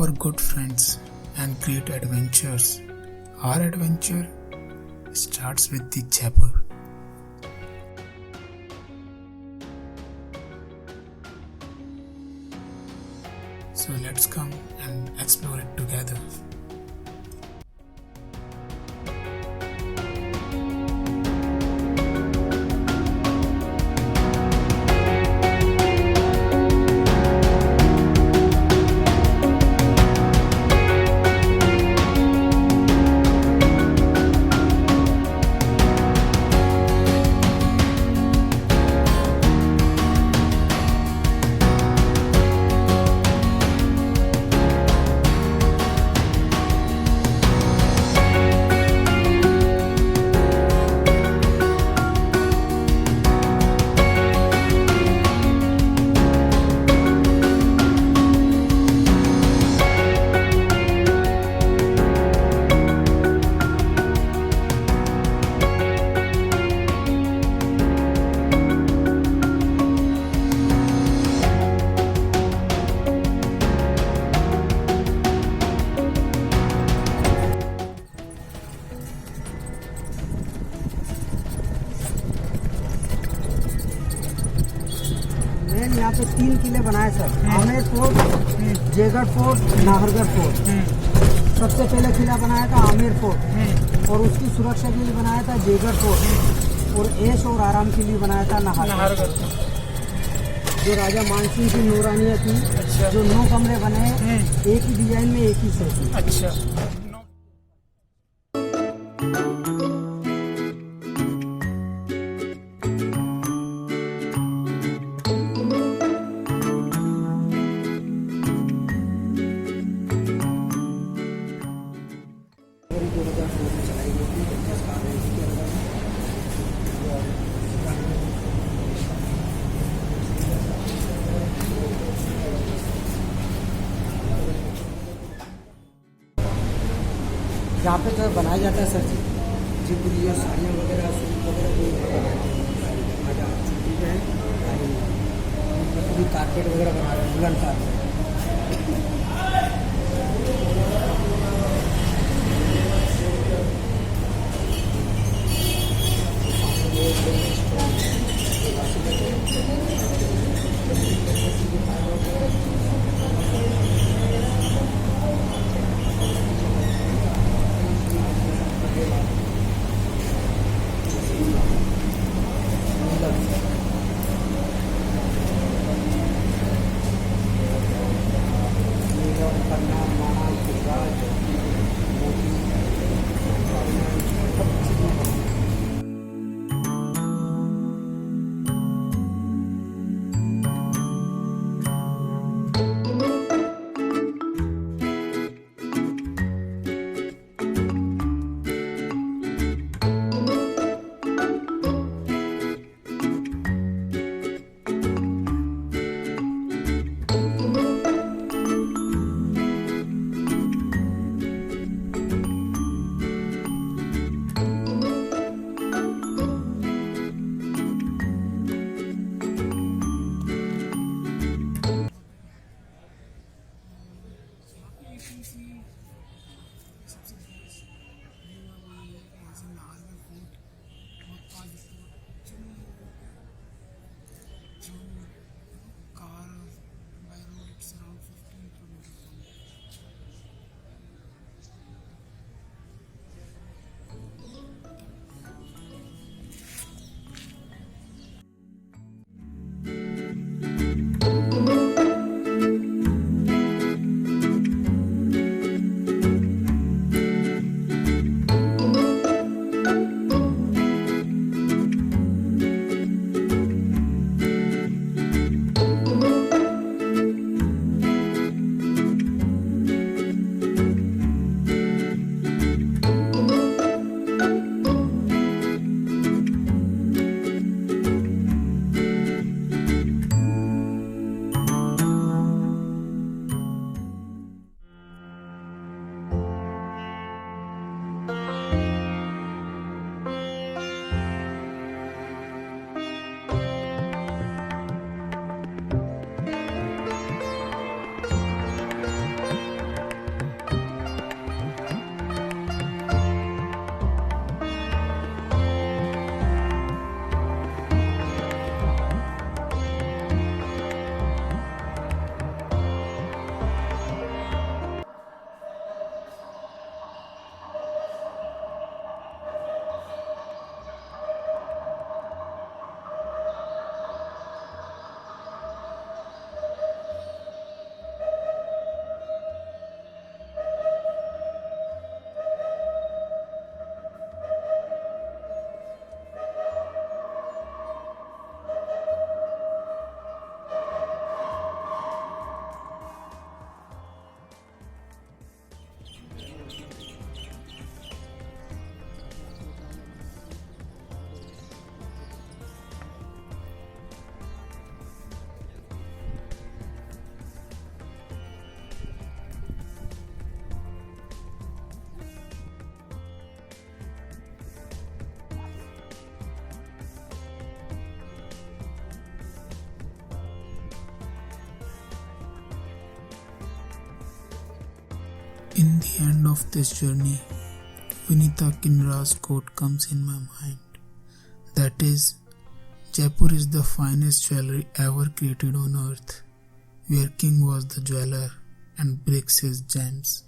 for good friends and great adventures. Our adventure starts with the Jaipur. So let's come and explore it together. यहाँ पे 3 किले बनाए sir, Amer fort, Jaigarh fort, Nahargarh fort. सबसे पहले किला बनाया था आमेर फोर्ट और उसकी सुरक्षा के लिए बनाया था जयगढ़ फोर्ट और ऐश और आराम के लिए बनाया था नाहरगढ़। जो राजा मानसिंह की नूरानियाँ थी। अच्छा। जो 9 कमरे बने एक ही डिजाइन में एक ही सेट। अच्छा। यहाँ पे जो बनाया जाता है सर जी, जयपुरी साड़ियाँ वगैरह, सूट वगैरह पूरी कारपेट वगैरह बना रहे हैं, woollen carpet. In the end of this journey, Vinita Kinra's quote comes in my mind. That is, Jaipur is the finest jewelry ever created on earth, where king was the jeweler and bricks his gems.